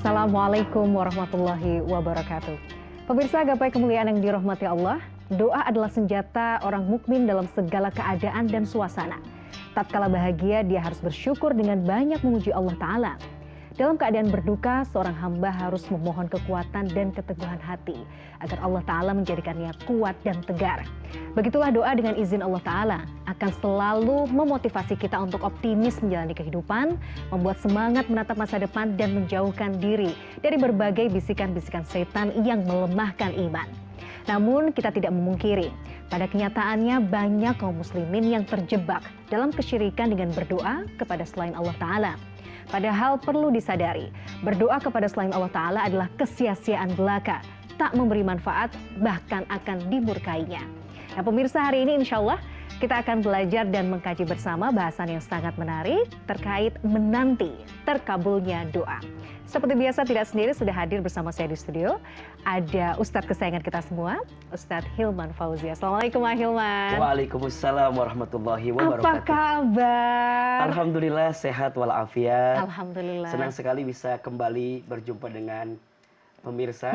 Assalamualaikum warahmatullahi wabarakatuh. Pemirsa gapai kemuliaan yang dirahmati Allah, doa adalah senjata orang mukmin dalam segala keadaan dan suasana. Tatkala bahagia, dia harus bersyukur dengan banyak memuji Allah Ta'ala. Dalam keadaan berduka, seorang hamba harus memohon kekuatan dan keteguhan hati agar Allah Ta'ala menjadikannya kuat dan tegar. Begitulah doa dengan izin Allah Ta'ala akan selalu memotivasi kita untuk optimis menjalani kehidupan, membuat semangat menatap masa depan dan menjauhkan diri dari berbagai bisikan-bisikan setan yang melemahkan iman. Namun kita tidak memungkiri, pada kenyataannya banyak kaum muslimin yang terjebak dalam kesyirikan dengan berdoa kepada selain Allah Ta'ala. Padahal perlu disadari, berdoa kepada selain Allah Ta'ala adalah kesia-siaan belaka, tak memberi manfaat, bahkan akan dimurkainya. Nah pemirsa, hari ini insya Allah kita akan belajar dan mengkaji bersama bahasan yang sangat menarik terkait menanti terkabulnya doa. Seperti biasa tidak sendiri, sudah hadir bersama saya di studio. Ada Ustadz kesayangan kita semua, Ustadz Hilman Fauzi. Assalamualaikum Pak Hilman. Waalaikumsalam warahmatullahi wabarakatuh. Apa kabar? Alhamdulillah sehat walafiat. Alhamdulillah. Senang sekali bisa kembali berjumpa dengan pemirsa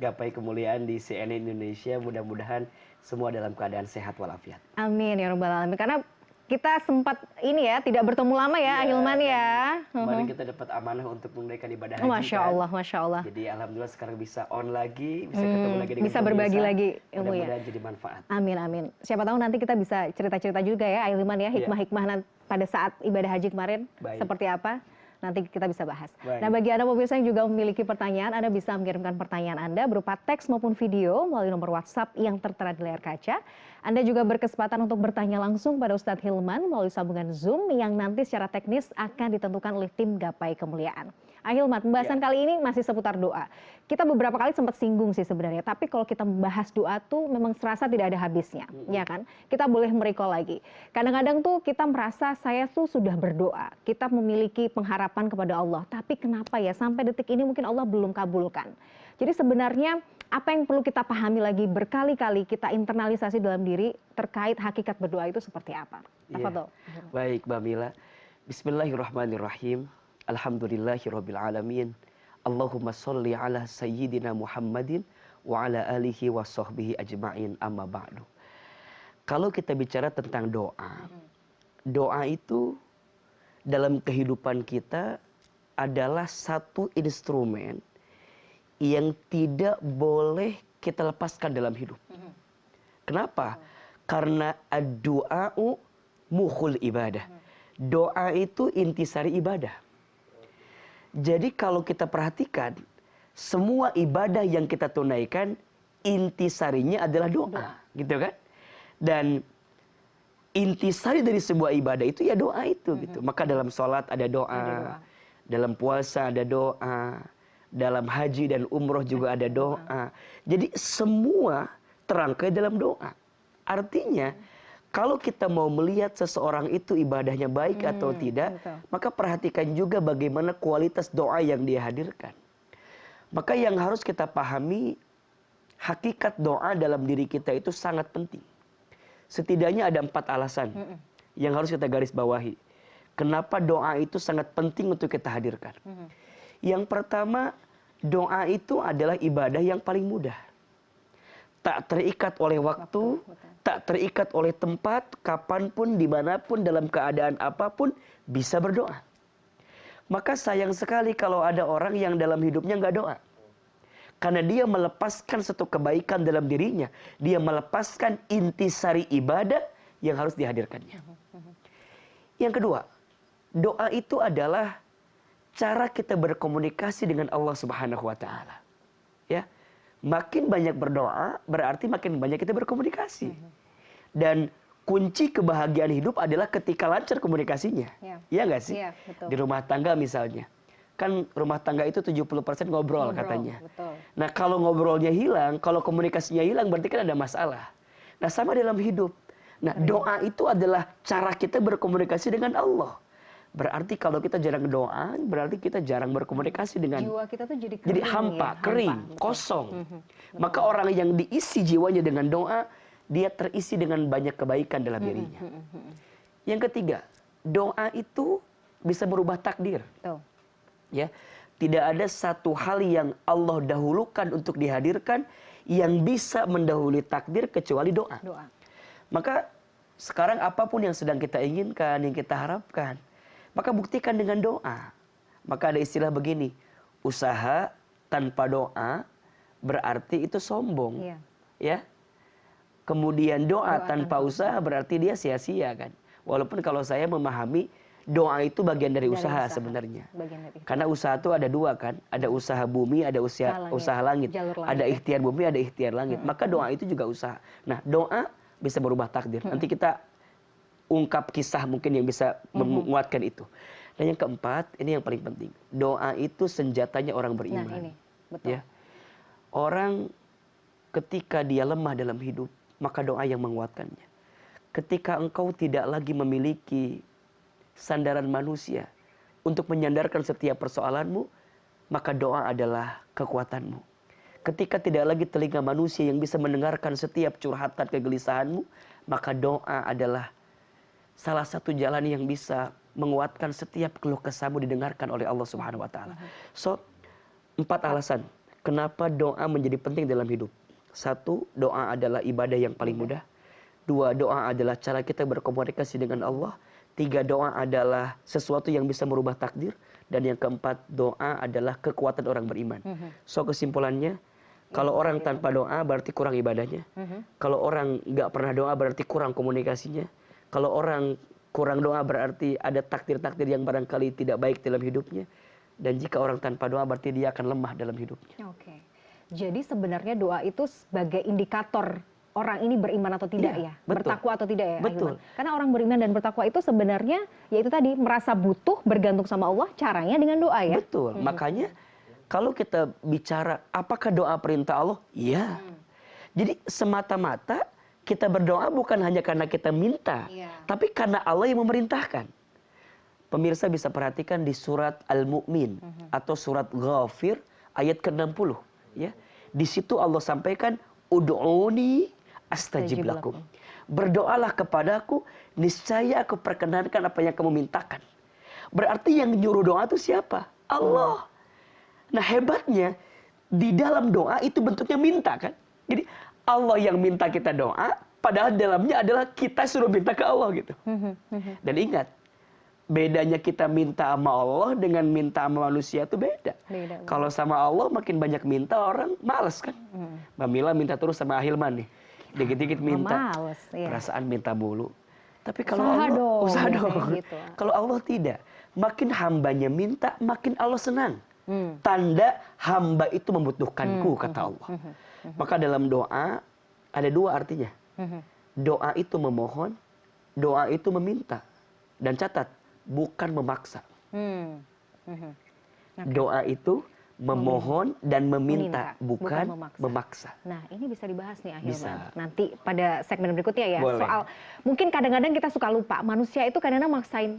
gapai kemuliaan di CNN Indonesia. Mudah-mudahan semua dalam keadaan sehat walafiat. Amin ya rabbal alamin. Karena kita sempat ini ya tidak bertemu lama ya, Hilman ya. Kemarin kita dapat amanah untuk menunaikan ibadah haji. Masya Allah, Masya Allah. Jadi alhamdulillah sekarang bisa on lagi, bisa ketemu lagi dengan bisa berbagi lagi ilmu ya. Mudah-mudahan jadi manfaat. Amin amin. Siapa tahu nanti kita bisa cerita-cerita juga ya, Hilman ya, hikmah-hikmah pada saat ibadah haji kemarin. Baik. Seperti apa? Nanti kita bisa bahas. Baik. Nah bagi Anda pemirsa yang juga memiliki pertanyaan, Anda bisa mengirimkan pertanyaan Anda berupa teks maupun video melalui nomor WhatsApp yang tertera di layar kaca. Anda juga berkesempatan untuk bertanya langsung pada Ustadz Hilman melalui sambungan Zoom yang nanti secara teknis akan ditentukan oleh tim Gapai Kemuliaan. Hilman, pembahasan kali ini masih seputar doa. Kita beberapa kali sempat singgung sih sebenarnya, tapi kalau kita membahas doa tuh memang serasa tidak ada habisnya, ya kan? Kita boleh merecall lagi. Kadang-kadang tuh kita merasa saya tuh sudah berdoa, kita memiliki pengharapan kepada Allah, tapi kenapa ya sampai detik ini mungkin Allah belum kabulkan. Jadi sebenarnya apa yang perlu kita pahami lagi berkali-kali kita internalisasi dalam diri terkait hakikat berdoa itu seperti apa? Tafadhol. Baik, Mbak Mila. Bismillahirrahmanirrahim. Alhamdulillahirabbil alamin. Allahumma sholli ala sayyidina Muhammadin wa ala alihi wa sahbihi ajma'in, amma ba'du. Kalau kita bicara tentang doa, doa itu dalam kehidupan kita adalah satu instrumen yang tidak boleh kita lepaskan dalam hidup. Kenapa? Karena ad-du'a'u mukhul ibadah. Doa itu intisari ibadah. Jadi kalau kita perhatikan, semua ibadah yang kita tunaikan intisarinya adalah doa, gitu kan? Dan intisari dari sebuah ibadah itu ya doa itu gitu. Maka dalam sholat ada doa, dalam puasa ada doa, dalam haji dan umroh juga ada doa. Jadi semua terangkai dalam doa. Artinya kalau kita mau melihat seseorang itu ibadahnya baik atau tidak, maka perhatikan juga bagaimana kualitas doa yang dia hadirkan. Maka yang harus kita pahami, hakikat doa dalam diri kita itu sangat penting. Setidaknya ada 4 alasan yang harus kita garis bawahi. Kenapa doa itu sangat penting untuk kita hadirkan. Yang pertama, doa itu adalah ibadah yang paling mudah. Tak terikat oleh waktu, tak terikat oleh tempat, kapanpun, dimanapun, dalam keadaan apapun, bisa berdoa. Maka sayang sekali kalau ada orang yang dalam hidupnya nggak doa. Karena dia melepaskan satu kebaikan dalam dirinya. Dia melepaskan intisari ibadah yang harus dihadirkannya. Yang kedua, doa itu adalah cara kita berkomunikasi dengan Allah Subhanahu wa Ta'ala. Ya. Makin banyak berdoa, berarti makin banyak kita berkomunikasi. Dan kunci kebahagiaan hidup adalah ketika lancar komunikasinya. Iya nggak sih? Ya, betul. Di rumah tangga misalnya. Kan rumah tangga itu 70% ngobrol katanya. Betul. Nah kalau ngobrolnya hilang, kalau komunikasinya hilang berarti kan ada masalah. Nah sama dalam hidup. Nah doa itu adalah cara kita berkomunikasi dengan Allah. Berarti kalau kita jarang doa, berarti kita jarang berkomunikasi dengan jiwa kita tuh jadi kering, jadi hampa, ya? kering, Hampa, kosong. Maka orang yang diisi jiwanya dengan doa, dia terisi dengan banyak kebaikan dalam dirinya. Yang ketiga, doa itu bisa merubah takdir. Tuh. Ya, tidak ada satu hal yang Allah dahulukan untuk dihadirkan yang bisa mendahului takdir kecuali doa. Doa. Maka sekarang apapun yang sedang kita inginkan, yang kita harapkan, maka buktikan dengan doa. Maka ada istilah begini, usaha tanpa doa berarti itu sombong. Iya. Ya. Kemudian doa tanpa tanpa usaha berarti dia sia-sia kan. Walaupun kalau saya memahami doa itu bagian dari usaha sebenarnya. Bagian dari Karena usaha itu ada dua kan, ada usaha bumi, ada usaha langit. Jalur langit, Ada ya. ikhtiar bumi, ada ikhtiar langit. Maka doa itu juga usaha. Nah, doa bisa berubah takdir. Nanti kita ungkap kisah mungkin yang bisa menguatkan itu. Dan yang keempat, ini yang paling penting. Doa itu senjatanya orang beriman. Nah, ini betul. Ya. Orang ketika dia lemah dalam hidup, maka doa yang menguatkannya. Ketika engkau tidak lagi memiliki sandaran manusia untuk menyandarkan setiap persoalanmu, maka doa adalah kekuatanmu. Ketika tidak lagi telinga manusia yang bisa mendengarkan setiap curhatan kegelisahanmu, maka doa adalah salah satu jalan yang bisa menguatkan setiap keluh kesahmu didengarkan oleh Allah Subhanahu wa taala. So, 4 alasan kenapa doa menjadi penting dalam hidup. 1, doa adalah ibadah yang paling mudah. 2, doa adalah cara kita berkomunikasi dengan Allah. 3, doa adalah sesuatu yang bisa merubah takdir. Dan yang keempat, doa adalah kekuatan orang beriman. So, kesimpulannya, kalau orang tanpa doa berarti kurang ibadahnya. Kalau orang nggak pernah doa berarti kurang komunikasinya. Kalau orang kurang doa berarti ada takdir-takdir yang barangkali tidak baik dalam hidupnya. Dan jika orang tanpa doa berarti dia akan lemah dalam hidupnya. Oke. Jadi sebenarnya doa itu sebagai indikator orang ini beriman atau tidak, Iya, ya, betul. bertakwa atau tidak, ya, Betul. Ahilman? Karena orang beriman dan bertakwa itu sebenarnya yaitu tadi merasa butuh, bergantung sama Allah, caranya dengan doa, ya. Betul. Makanya kalau kita bicara apakah doa perintah Allah? Iya. Jadi semata-mata kita berdoa bukan hanya karena kita minta, Iya. tapi karena Allah yang memerintahkan. Pemirsa bisa perhatikan di surat Al-Mu'min atau surat Ghafir ayat ke-60, ya. Di situ Allah sampaikan, ud'uni astajib lakum. Berdoalah kepadaku, niscaya aku perkenankan apa yang kamu mintakan. Berarti yang nyuruh doa itu siapa? Allah. Nah, hebatnya di dalam doa itu bentuknya minta kan. Jadi Allah yang minta kita doa, padahal dalamnya adalah kita suruh minta ke Allah gitu. Dan ingat, bedanya kita minta sama Allah dengan minta sama manusia itu beda. Kalau sama Allah makin banyak minta orang males kan. Mbak Mila minta terus sama Ahilman nih. Dikit-dikit minta. Males, iya. Perasaan minta mulu. Tapi kalau Usaha Allah, dong, usaha biasanya dong. gitu. Kalau Allah tidak. Makin hambanya minta, makin Allah senang. Tanda hamba itu membutuhkanku, kata Allah. Maka dalam doa ada 2 artinya. Doa itu memohon, doa itu meminta. Dan catat, bukan memaksa. Doa itu memohon dan meminta, bukan memaksa. Nah, ini bisa dibahas nih, Ahilman. Bisa. Nanti pada segmen berikutnya, ya. Boleh. Soal mungkin kadang-kadang kita suka lupa, manusia itu kadang-kadang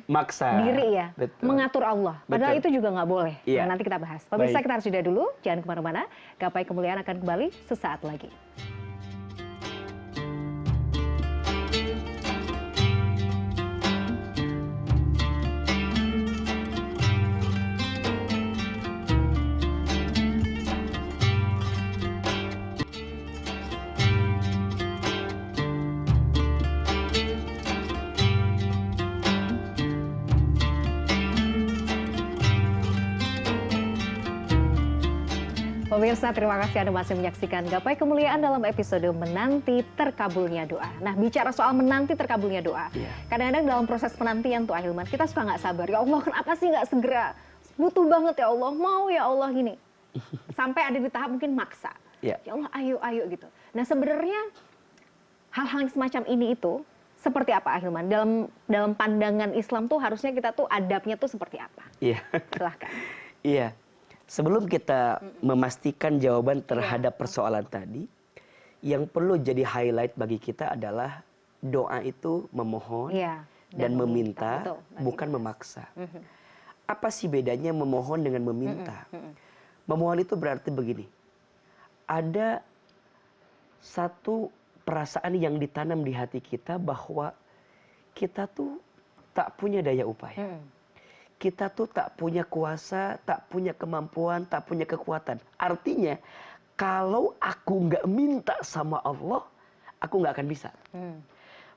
Maksa diri, ya. Betul. Mengatur Allah. Padahal Betul. itu juga nggak boleh. Iya. Nah, nanti kita bahas. Pemirsa, Baik. kita harus jeda dulu. Jangan kemana-mana. Gapai Kemuliaan akan kembali sesaat lagi. Pemirsa, terima kasih Anda masih menyaksikan Gapai Kemuliaan dalam episode Menanti Terkabulnya Doa. Nah, bicara soal menanti terkabulnya doa. Kadang-kadang dalam proses penantian tuh, Ahilman, kita suka nggak sabar. Ya Allah, kenapa sih nggak segera? Butuh banget ya Allah, mau ya Allah gini. Sampai ada di tahap mungkin maksa. Ya Allah, ayo gitu. Nah, sebenarnya hal-hal semacam ini itu seperti apa, Ahilman? Dalam pandangan Islam tuh harusnya kita tuh adabnya tuh seperti apa? Iya. Silahkan. Iya. Sebelum kita memastikan jawaban terhadap persoalan tadi, yang perlu jadi highlight bagi kita adalah doa itu memohon dan meminta, betul, bukan memaksa. Apa sih bedanya memohon dengan meminta? Memohon itu berarti begini, ada satu perasaan yang ditanam di hati kita bahwa kita tuh tak punya daya upaya. kita tuh tak punya kuasa, tak punya kemampuan, tak punya kekuatan. Artinya, kalau aku nggak minta sama Allah, aku nggak akan bisa.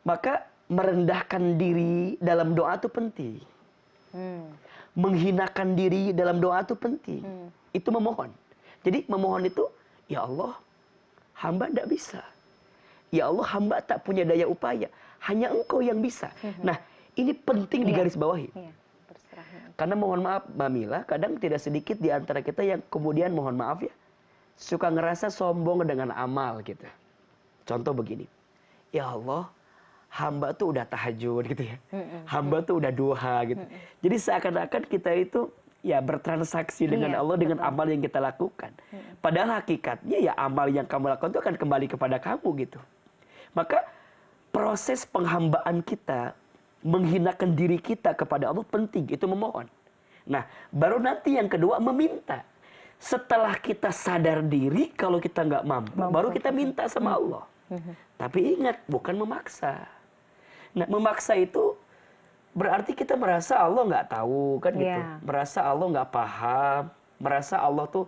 Maka merendahkan diri dalam doa itu penting. Menghinakan diri dalam doa itu penting. Itu memohon. Jadi memohon itu, ya Allah, hamba tidak bisa. Ya Allah, hamba tak punya daya upaya. Hanya Engkau yang bisa. Nah, ini penting digarisbawahi. Karena mohon maaf, Mbak Mila, kadang tidak sedikit di antara kita yang kemudian mohon maaf ya, suka ngerasa sombong dengan amal gitu. Contoh begini, ya Allah, hamba tuh udah tahajud gitu ya. Hamba tuh udah duha gitu. Jadi seakan-akan kita itu ya bertransaksi dengan Allah dengan amal yang kita lakukan. Padahal hakikatnya ya amal yang kamu lakukan itu akan kembali kepada kamu gitu. Maka proses penghambaan kita, menghinakan diri kita kepada Allah penting, itu memohon. Nah, baru nanti yang kedua meminta. Setelah kita sadar diri kalau kita nggak mampu, baru kita minta sama Allah. Tapi ingat, bukan memaksa. Nah, memaksa itu berarti kita merasa Allah nggak tahu kan gitu. Merasa Allah nggak paham, merasa Allah tuh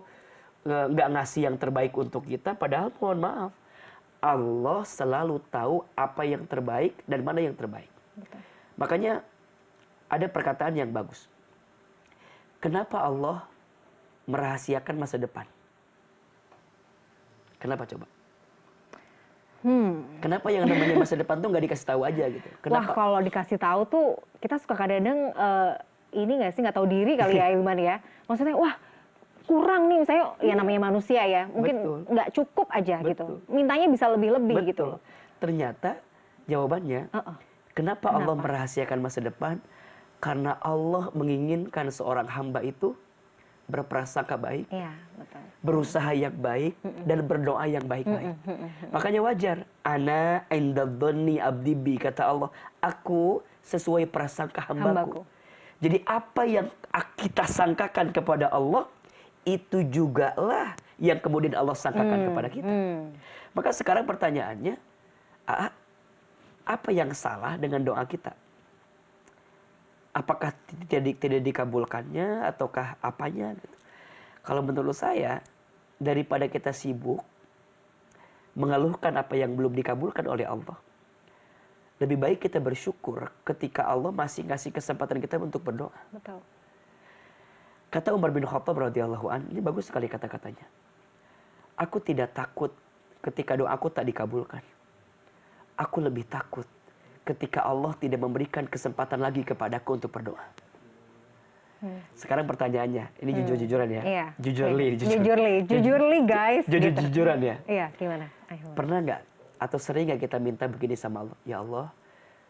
nggak ngasih yang terbaik untuk kita. Padahal mohon maaf, Allah selalu tahu apa yang terbaik dan mana yang terbaik. Betul. Makanya ada perkataan yang bagus. Kenapa Allah merahasiakan masa depan? Kenapa coba? Kenapa yang namanya masa depan tuh nggak dikasih tahu aja gitu? Kenapa? Wah, kalau dikasih tahu tuh kita suka kadang-kadang ini nggak sih, nggak tahu diri kali ya Hilman ya. Maksudnya wah kurang nih, misalnya ya namanya manusia ya, mungkin nggak cukup aja gitu. Mintanya bisa lebih-lebih gitu. Ternyata jawabannya, kenapa Allah merahasiakan masa depan? Karena Allah menginginkan seorang hamba itu berprasangka baik, berusaha yang baik, dan berdoa yang baik-baik. Makanya wajar. Ana indadhonni abdi bi, kata Allah, aku sesuai prasangka hambaku. Jadi apa yang kita sangkakan kepada Allah, itu jugalah yang kemudian Allah sangkakan kepada kita. Maka sekarang pertanyaannya, apa yang salah dengan doa kita? Apakah tidak dikabulkannya ataukah apanya? Kalau menurut saya, daripada kita sibuk mengeluhkan apa yang belum dikabulkan oleh Allah, lebih baik kita bersyukur ketika Allah masih ngasih kesempatan kita untuk berdoa. Betul. Kata Umar bin Khattab radhiyallahu an, ini bagus sekali kata-katanya. Aku tidak takut ketika doaku tak dikabulkan. Aku lebih takut ketika Allah tidak memberikan kesempatan lagi kepadaku untuk berdoa. Sekarang pertanyaannya, ini jujur-jujuran ya. Iya. Jujurly guys. Jujur-jujuran ya. Iya, gimana? Pernah nggak atau sering nggak kita minta begini sama Allah? Ya Allah,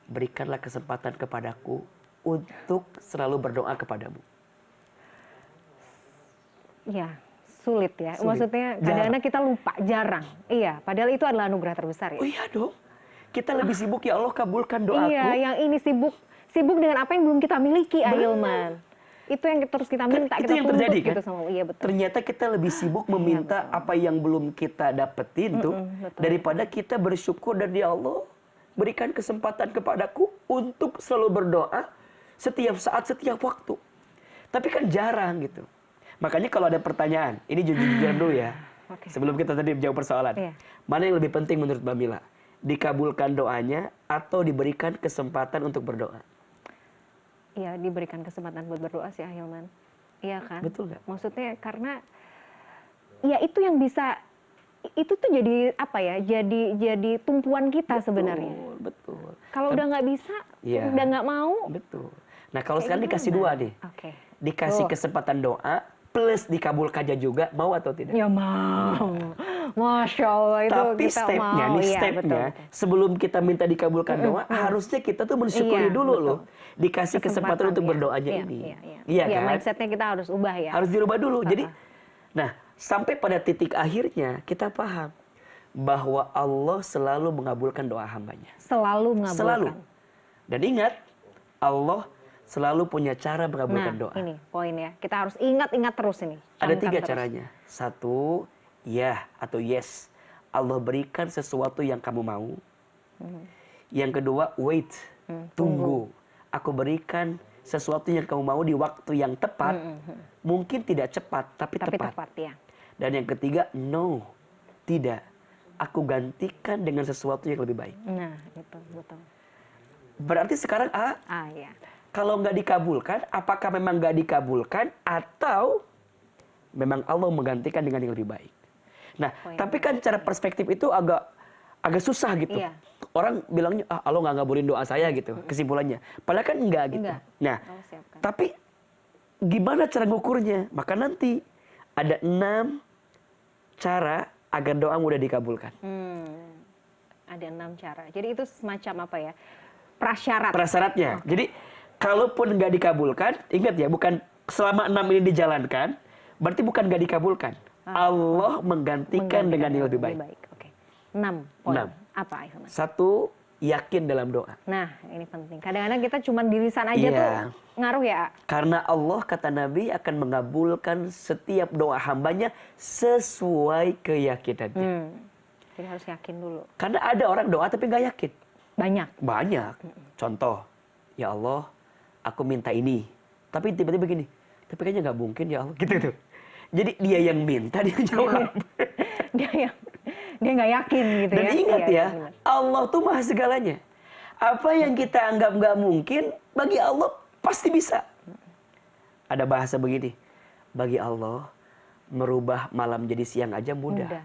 berikanlah kesempatan kepadaku untuk selalu berdoa kepadamu. Ya, sulit ya. Maksudnya kadang-kadang kita lupa, jarang. Iya, padahal itu adalah anugerah terbesar ya. Oh iya dong. Kita lebih sibuk, ya Allah kabulkan doaku. Iya, yang ini sibuk dengan apa yang belum kita miliki, Ahilman. Itu yang terus kita minta, itu kita yang tuntut terjadi, gitu kan? sama Allah. Iya, betul. Ternyata kita lebih sibuk meminta apa yang belum kita dapetin tuh, daripada kita bersyukur dan ya Allah berikan kesempatan kepadaku untuk selalu berdoa setiap saat, setiap waktu. Tapi kan jarang gitu. Makanya kalau ada pertanyaan, ini jujur-jujuran dulu ya. Sebelum kita tadi menjawab persoalan. Mana yang lebih penting menurut Mbak Mila? Dikabulkan doanya atau diberikan kesempatan untuk berdoa? Iya, diberikan kesempatan buat berdoa sih, Ahilman. Iya kan? Betul nggak? Maksudnya karena ya itu yang bisa, itu tuh jadi apa ya? Jadi tumpuan kita sebenarnya. Betul. Kalau udah nggak bisa, udah nggak mau. Betul. Nah kalau sekarang dikasih dua nih. Dikasih kesempatan doa plus dikabulkannya juga, mau atau tidak? Ya mau. Masya Allah, itu tapi kita stepnya mau. nih, stepnya sebelum kita minta dikabulkan doa, harusnya kita tuh mensyukuri dulu loh, dikasih kesempatan untuk berdoanya ini. Iya kan? Mindsetnya kita harus ubah ya. Harus dirubah dulu. Jadi, nah sampai pada titik akhirnya kita paham bahwa Allah selalu mengabulkan doa hambanya. Selalu mengabulkan. Selalu. Dan ingat, Allah selalu punya cara mengabulkan doa. Ini poin ya. Kita harus ingat-ingat terus ini. Ada 3 caranya. 1, ya atau yes. Allah berikan sesuatu yang kamu mau. Yang kedua, wait. Tunggu. Aku berikan sesuatu yang kamu mau di waktu yang tepat, mungkin tidak cepat, tapi tepat. Ya. Dan yang ketiga, no, tidak. Aku gantikan dengan sesuatu yang lebih baik. Nah, itu betul. Berarti sekarang Ya. kalau nggak dikabulkan, apakah memang nggak dikabulkan atau memang Allah menggantikan dengan yang lebih baik? Nah, tapi kan cara perspektif itu agak susah gitu. Iya. Orang bilangnya, Allah nggak ngabulin doa saya gitu, kesimpulannya. Padahal kan enggak gitu. Enggak. Nah, tapi gimana cara ngukurnya? Maka nanti ada 6 cara agar doa mudah dikabulkan. Ada 6 cara. Jadi itu semacam apa ya? Prasyarat. Prasyaratnya. Jadi kalaupun nggak dikabulkan, ingat ya, bukan selama 6 ini dijalankan, berarti bukan nggak dikabulkan. Allah menggantikan dengan yang lebih baik. Oke. 6 poin. 6. Apa Hilman? 1, yakin dalam doa. Nah, ini penting. Kadang-kadang kita cuma di lisan aja tuh ngaruh ya. Karena Allah, kata Nabi, akan mengabulkan setiap doa hambanya sesuai keyakinannya. Jadi harus yakin dulu. Karena ada orang doa tapi nggak yakin. Banyak. Contoh, ya Allah, aku minta ini. Tapi tiba-tiba begini, tapi kayaknya nggak mungkin ya Allah. Gitu. Jadi dia yang minta, dia jawab. dia nggak yakin gitu. Dan ya. ingat Iya, ya, Allah tuh maha segalanya. Apa yang kita anggap nggak mungkin, bagi Allah pasti bisa. Ada bahasa begini, bagi Allah merubah malam jadi siang aja mudah.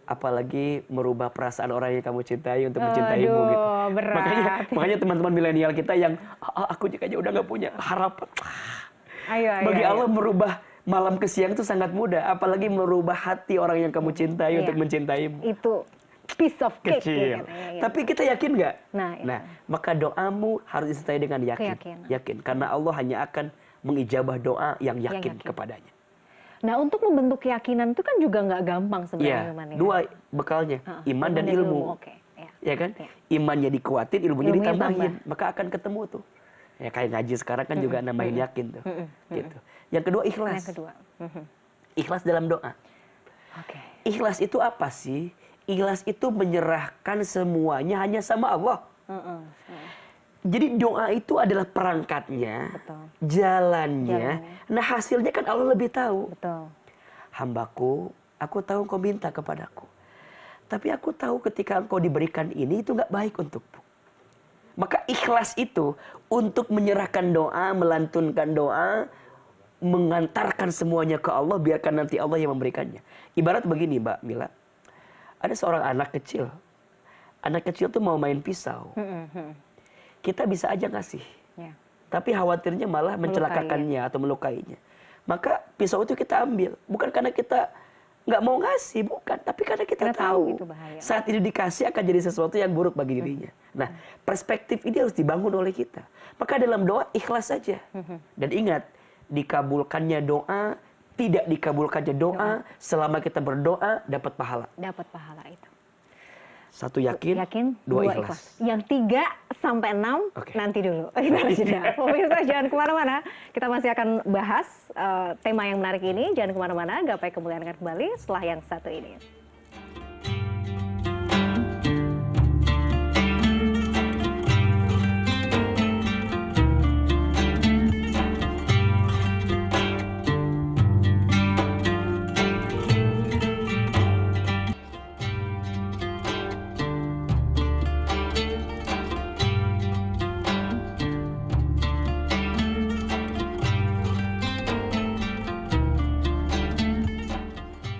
Apalagi merubah perasaan orang yang kamu cintai untuk mencintaimu gitu. Berat. Makanya teman-teman milenial kita yang aku juga udah nggak punya harapan. Bagi Allah merubah malam ke siang itu sangat mudah, apalagi merubah hati orang yang kamu cintai untuk mencintaimu. Itu piece of cake. Kecil. Tapi kita yakin nggak? Nah, maka doamu harus disertai dengan yakin. Karena Allah hanya akan mengijabah doa yang yakin kepadanya. Nah, untuk membentuk keyakinan itu kan juga nggak gampang sebenarnya. 2 bekalnya, iman dan ilmu. Ya kan? Imannya dikuatin, ilmunya ditambahin, maka akan ketemu tuh. Ya kayak ngaji sekarang kan juga nambahin yakin tuh. Gitu. Yang kedua, ikhlas. Ikhlas dalam doa. Ikhlas itu apa sih? Ikhlas itu menyerahkan semuanya hanya sama Allah. Jadi doa itu adalah perangkatnya, jalannya. Nah, hasilnya kan Allah lebih tahu. Hambaku, aku tahu kau minta kepadaku. Tapi aku tahu ketika engkau diberikan ini, itu gak baik untukmu. Maka ikhlas itu untuk menyerahkan doa, melantunkan doa, mengantarkan semuanya ke Allah, biarkan nanti Allah yang memberikannya. Ibarat begini, Mbak Mila. Ada seorang anak kecil. Anak kecil tuh mau main pisau. Kita bisa aja ngasih. Tapi khawatirnya malah mencelakakannya atau melukainya. Maka pisau itu kita ambil. Bukan karena kita nggak mau ngasih, bukan. Tapi karena kita tahu saat ini dikasih akan jadi sesuatu yang buruk bagi dirinya. Nah, perspektif ini harus dibangun oleh kita. Maka dalam doa ikhlas saja. Dan ingat, dikabulkannya doa, tidak dikabulkannya doa, selama kita berdoa dapat pahala. Dapat pahala itu. 1 yakin, 2 ikhlas. Yang 3 sampai 6 nanti dulu. Kita harus jeda. Pemirsa jangan kemana-mana. Kita masih akan bahas tema yang menarik ini. Jangan kemana-mana. Gapai kemuliaan akan kembali setelah yang satu ini.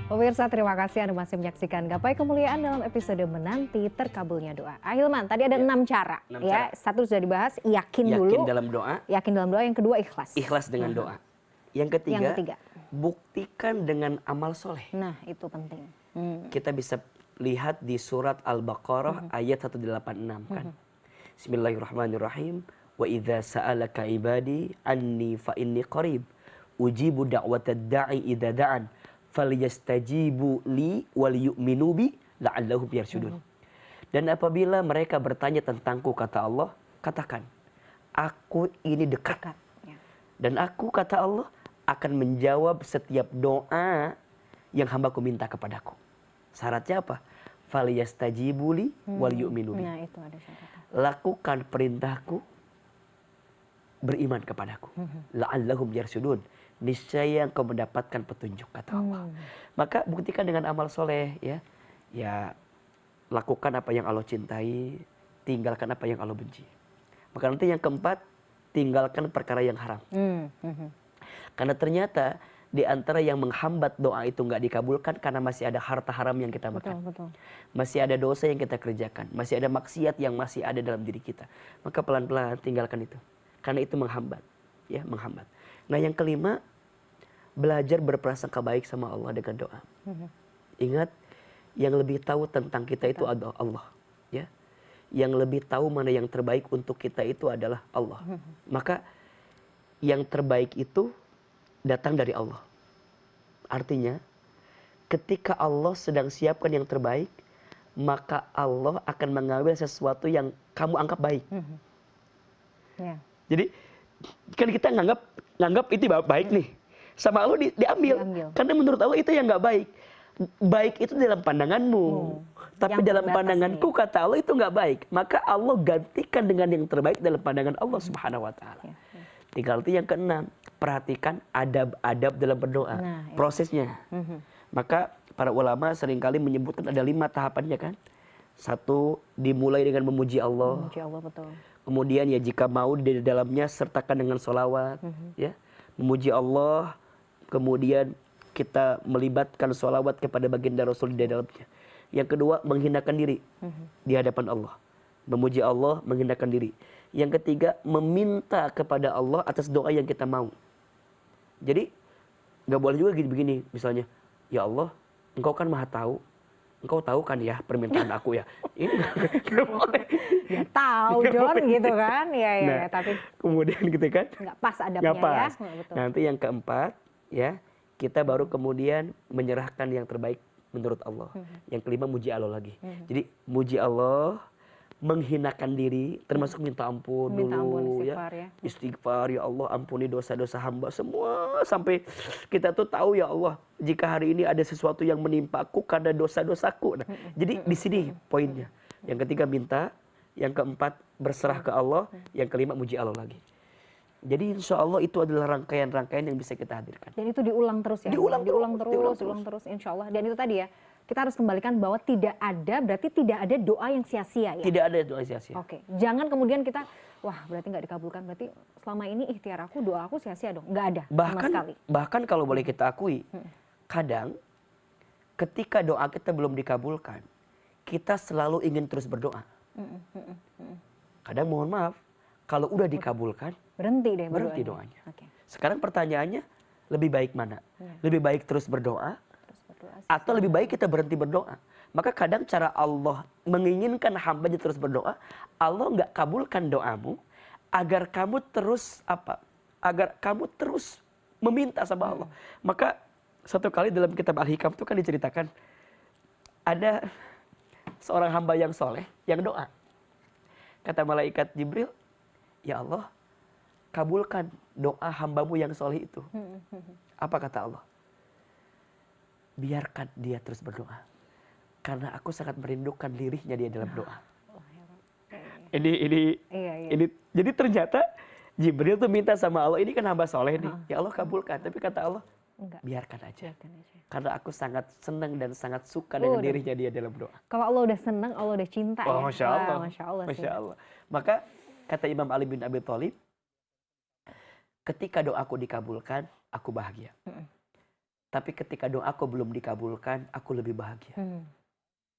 Pemirsa, terima kasih Anda masih menyaksikan Gapai Kemuliaan dalam episode menanti terkabulnya doa. Ahilman, tadi ada 6 cara. 6 ya. cara. 1 sudah dibahas, yakin dulu. Yakin dalam doa. Yakin dalam doa. Yang kedua, ikhlas. Ikhlas dengan doa. Yang ketiga, buktikan dengan amal soleh. Nah, itu penting. Kita bisa lihat di surat Al-Baqarah ayat 186 kan. Bismillahirrahmanirrahim. Wa idza sa'alaka ibadi anni fa inni qarib ujibu da'watad da'i idza da'an falyastajibu li wal yu'minu bi la'allahum yarshudun. Dan apabila mereka bertanya tentangku, kata Allah, katakan, aku ini dekat. Dan aku, kata Allah, akan menjawab setiap doa yang hambaku minta kepadaku. Syaratnya apa? Falyastajibu li wal yu'minu bi. Nah, itu ada syaratnya. Lakukan perintahku beriman kepadaku. La'allahum yarsudun. Niscaya engkau mendapatkan petunjuk, kata Allah. Maka buktikan dengan amal soleh, ya. Ya, lakukan apa yang Allah cintai, tinggalkan apa yang Allah benci. Maka nanti yang keempat, tinggalkan perkara yang haram. Karena ternyata di antara yang menghambat doa itu nggak dikabulkan karena masih ada harta haram yang kita makan. Betul. Masih ada dosa yang kita kerjakan, masih ada maksiat yang masih ada dalam diri kita. Maka pelan-pelan tinggalkan itu. Karena itu menghambat, ya, menghambat. Nah, yang kelima, belajar berprasangka baik sama Allah dengan doa. Ingat, yang lebih tahu tentang kita itu adalah Allah, ya. Yang lebih tahu mana yang terbaik untuk kita itu adalah Allah. Maka yang terbaik itu datang dari Allah. Artinya, ketika Allah sedang siapkan yang terbaik, maka Allah akan mengambil sesuatu yang kamu anggap baik. Ya. Jadi kan kita nganggap itu baik nih, sama Allah diambil. Karena menurut Allah itu yang nggak baik. Baik itu dalam pandanganmu, tapi dalam pandanganku kata Allah itu nggak baik. Maka Allah gantikan dengan yang terbaik dalam pandangan Allah Subhanahu Wa Taala. Tinggal itu yang keenam, perhatikan adab-adab dalam berdoa, prosesnya. Maka para ulama seringkali menyebutkan ada 5 tahapannya kan. 1, dimulai dengan memuji Allah. Memuji Allah, betul. Kemudian ya jika mau di dalamnya sertakan dengan sholawat, ya, memuji Allah. Kemudian kita melibatkan sholawat kepada baginda Rasul di dalamnya. Yang kedua, menghinakan diri di hadapan Allah. Memuji Allah, menghinakan diri. Yang ketiga, meminta kepada Allah atas doa yang kita mau. Jadi nggak boleh juga begini, misalnya, ya Allah, Engkau kan maha tahu. Engkau tahu kan ya permintaan aku ya. Ini nggak boleh. Ya tahu John gitu kan, ya, tapi kemudian gitu kan. Nggak pas adabnya nggak pas. ya. Betul. Nanti yang keempat, ya, kita baru kemudian menyerahkan yang terbaik menurut Allah. Yang kelima, muji Allah lagi. Jadi muji Allah, menghinakan diri, termasuk minta ampun dulu, istighfar, ya. Istighfar, ya Allah ampuni dosa-dosa hamba semua, sampai kita tuh tahu, ya Allah, jika hari ini ada sesuatu yang menimpaku karena dosa-dosaku. Nah, jadi di sini poinnya. Yang ketiga minta, yang keempat berserah ke Allah, yang kelima muji Allah lagi. Jadi insya Allah itu adalah rangkaian-rangkaian yang bisa kita hadirkan. Dan itu diulang terus ya. Diulang terus insya Allah. Dan itu tadi ya, kita harus kembalikan bahwa berarti tidak ada doa yang sia-sia ya. Tidak ada doa sia-sia. Oke, jangan kemudian kita, wah berarti nggak dikabulkan, berarti selama ini ikhtiar aku, doa aku sia-sia dong. Nggak ada sama sekali. Bahkan kalau boleh kita akui, kadang ketika doa kita belum dikabulkan, kita selalu ingin terus berdoa. Kadang mohon maaf, kalau udah dikabulkan, berhenti doanya. Sekarang pertanyaannya, lebih baik mana? Lebih baik terus berdoa, atau lebih baik kita berhenti berdoa? Maka kadang cara Allah menginginkan hambanya terus berdoa, Allah nggak kabulkan doamu agar kamu terus agar kamu terus meminta sama Allah. Maka satu kali dalam kitab Al-Hikam itu kan diceritakan, ada seorang hamba yang soleh yang doa. Kata malaikat Jibril, ya Allah, kabulkan doa hambamu yang soleh itu. Apa kata Allah? Biarkan dia terus berdoa, karena aku sangat merindukan lirihnya dia dalam doa. Ini jadi ternyata Jibril tuh minta sama Allah, ini kan hamba soleh nih, ya Allah kabulkan. Tapi kata Allah, enggak, biarkan aja. Karena aku sangat senang dan sangat suka dengan dirinya dia dalam doa. Kalau Allah udah senang, Allah udah cinta ya. Masya Allah. Masya Allah. Maka kata Imam Ali bin Abi Thalib, ketika doaku dikabulkan, aku bahagia. Tapi ketika doaku belum dikabulkan, aku lebih bahagia.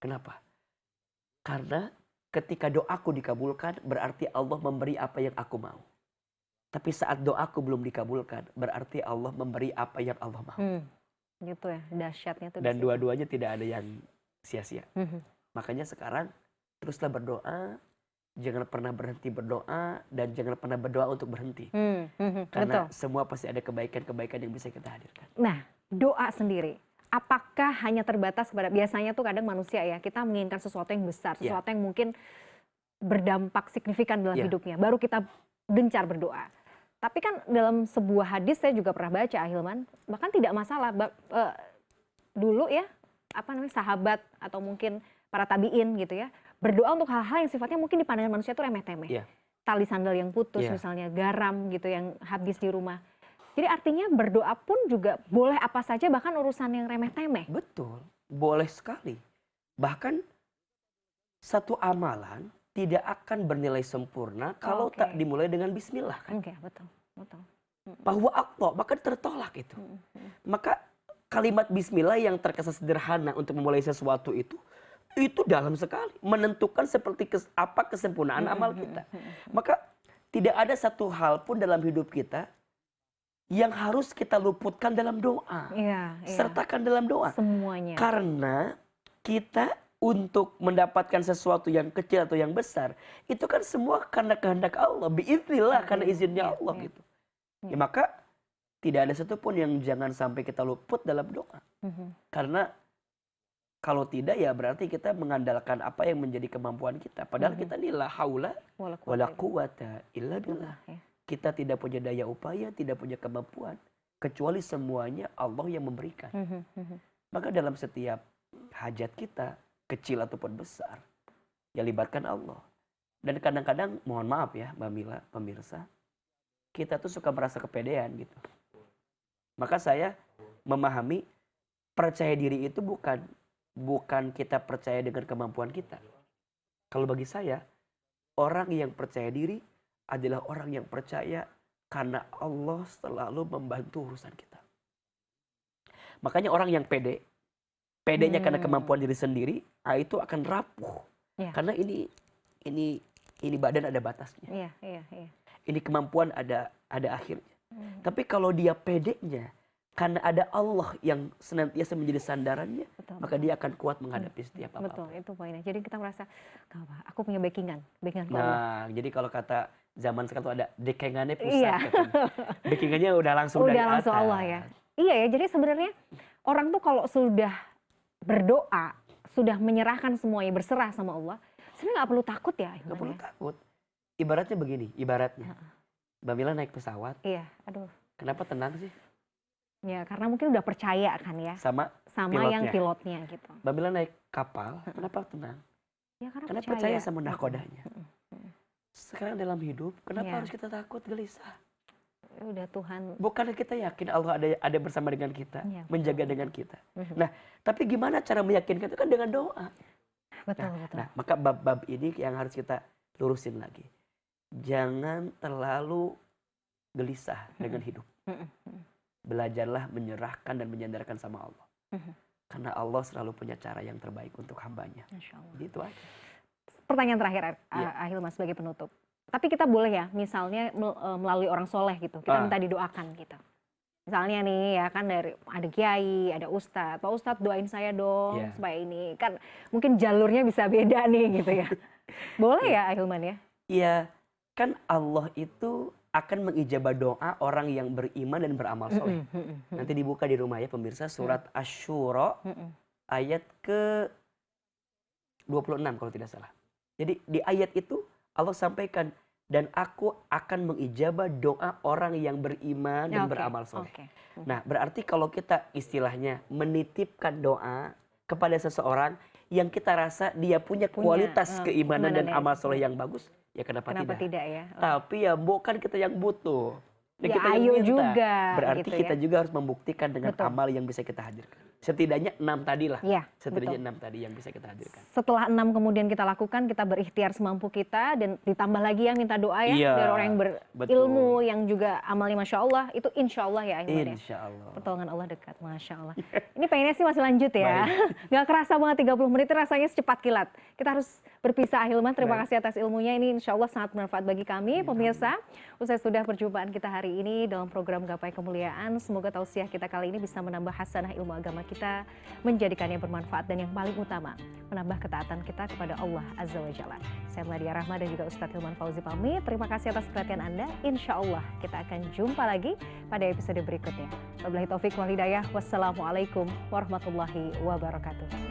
Kenapa? Karena ketika doaku dikabulkan, berarti Allah memberi apa yang aku mau. Tapi saat doaku belum dikabulkan, berarti Allah memberi apa yang Allah mau. Gitu ya, dahsyatnya tuh. Dan dua-duanya tidak ada yang sia-sia. Makanya sekarang teruslah berdoa, jangan pernah berhenti berdoa, dan jangan pernah berdoa untuk berhenti. Karena semua pasti ada kebaikan-kebaikan yang bisa kita hadirkan. Nah, doa sendiri, apakah hanya terbatas kepada, biasanya tuh kadang manusia ya, kita menginginkan sesuatu yang besar, sesuatu yang mungkin berdampak signifikan dalam hidupnya, baru kita gencar berdoa. Tapi kan dalam sebuah hadis saya juga pernah baca, Ahilman, bahkan tidak masalah dulu ya, sahabat atau mungkin para tabiin gitu ya, berdoa untuk hal-hal yang sifatnya mungkin di pandangan manusia itu remeh-temeh. tali sandal yang putus, Iya. misalnya garam gitu yang habis di rumah. Jadi artinya berdoa pun juga boleh apa saja, bahkan urusan yang remeh-temeh. Betul, boleh sekali. Bahkan satu amalan tidak akan bernilai sempurna kalau Oke. tak dimulai dengan bismillah kan. Oke, betul, betul. Bahwa Allah, maka tertolak itu. Mm, mm. Maka kalimat bismillah yang terkesan sederhana untuk memulai sesuatu itu dalam sekali menentukan seperti apa kesempurnaan amal kita. Maka tidak ada satu hal pun dalam hidup kita yang harus kita luputkan dalam doa. Iya, iya. Sertakan dalam doa. Semuanya. Karena kita untuk mendapatkan sesuatu yang kecil atau yang besar, itu kan semua karena kehendak Allah. Biiznillah, karena izinnya Allah gitu. Ya maka tidak ada satupun yang jangan sampai kita luput dalam doa. Karena kalau tidak ya berarti kita mengandalkan apa yang menjadi kemampuan kita. Padahal kita ini la haula wala quwata illa billah. Kita tidak punya daya upaya, tidak punya kemampuan. Kecuali semuanya Allah yang memberikan. Maka dalam setiap hajat kita, kecil ataupun besar, ya libatkan Allah. Dan kadang-kadang, mohon maaf ya Mbak Mila, pemirsa, kita tuh suka merasa kepedean gitu. Maka saya memahami percaya diri itu bukan kita percaya dengan kemampuan kita. Kalau bagi saya, orang yang percaya diri adalah orang yang percaya karena Allah selalu membantu urusan kita. Makanya orang yang pedenya karena kemampuan diri sendiri, itu akan rapuh. Ya. Karena ini badan ada batasnya. Iya, iya, iya. Ini kemampuan ada akhirnya. Tapi kalau dia pedenya karena ada Allah yang senantiasa menjadi sandarannya, Betul, maka dia akan kuat menghadapi setiap apa-apa. Betul, itu poinnya. Jadi kita merasa, "Gak apa, aku punya backingan ke Allah." Nah, jadi kalau kata zaman sekarang tuh ada dekengannya pusat. Iya. Backingannya udah langsung dari Udah langsung atas. Allah ya. Iya ya, jadi sebenarnya orang tuh kalau sudah berdoa, sudah menyerahkan semuanya, berserah sama Allah, sebenarnya nggak perlu takut ya. Gak perlu takut. Ibaratnya begini, Mbak Mila naik pesawat, Iya, aduh. kenapa tenang sih? Ya karena mungkin udah percaya kan ya Sama sama yang pilotnya. pilotnya gitu. Mbak Mila naik kapal, kenapa tenang? Ya Karena percaya sama nahkodanya. Sekarang dalam hidup, kenapa Iya. harus kita takut, gelisah? Udah Tuhan. Bukan kita yakin Allah ada bersama dengan kita, Iya, menjaga dengan kita. Nah, tapi gimana cara meyakinkan itu kan dengan doa. Betul, betul. Nah, maka bab-bab ini yang harus kita lurusin lagi. Jangan terlalu gelisah dengan hidup. Belajarlah menyerahkan dan menyandarkan sama Allah. Karena Allah selalu punya cara yang terbaik untuk hambanya. Masya Allah. Gitu aja. Pertanyaan terakhir, Iya. Ahilman, sebagai penutup. Tapi kita boleh ya, misalnya melalui orang soleh gitu, kita minta didoakan gitu. Misalnya nih ya kan dari ada kiai, ada ustadz, Pak Ustadz doain saya dong Iya. supaya ini. Kan mungkin jalurnya bisa beda nih gitu ya. Boleh ya Ahilman ya? Iya, kan Allah itu akan mengijabah doa orang yang beriman dan beramal soleh. Nanti dibuka di rumah ya pemirsa, surat Asy-Syura ayat ke 26 kalau tidak salah. Jadi di ayat itu Allah sampaikan, dan aku akan mengijabah doa orang yang beriman dan Oke, beramal soleh. oke. Nah, berarti kalau kita istilahnya menitipkan doa kepada seseorang yang kita rasa dia punya kualitas keimanan dan amal soleh yang bagus, ya kenapa tidak? Ya? Tapi ya bukan kita yang butuh. Dan Ya, kita yang ayo minta. juga, Berarti gitu kita ya. juga harus membuktikan dengan Betul. amal yang bisa kita hadirkan. Setidaknya 6 tadi lah. Iya, Setidaknya betul. 6 tadi yang bisa kita hadirkan. Setelah 6 kemudian kita lakukan, kita berikhtiar semampu kita dan ditambah lagi ya minta doa ya Iya, dari orang yang berilmu, yang juga amalnya Masya Allah, itu insya Allah ya Ahilman ya. Insya Allah. Pertolongan Allah dekat, Masya Allah. Ini pengennya sih masih lanjut ya. Gak kerasa banget 30 menit, rasanya secepat kilat. Kita harus berpisah Ahilman, terima kasih atas ilmunya. Ini insya Allah sangat bermanfaat bagi kami, pemirsa. Usai sudah perjumpaan kita hari ini dalam program Gapai Kemuliaan, semoga tausiah kita kali ini bisa menambah hasanah ilmu agama kita, menjadikannya bermanfaat, dan yang paling utama, menambah ketaatan kita kepada Allah Azza wa Jalla. Saya Meladia Rahma dan juga Ustadz Hilman Fauzi pamit. Terima kasih atas perhatian Anda. Insya Allah kita akan jumpa lagi pada episode berikutnya. Wabillahi taufiq wal hidayah. Wassalamualaikum warahmatullahi wabarakatuh.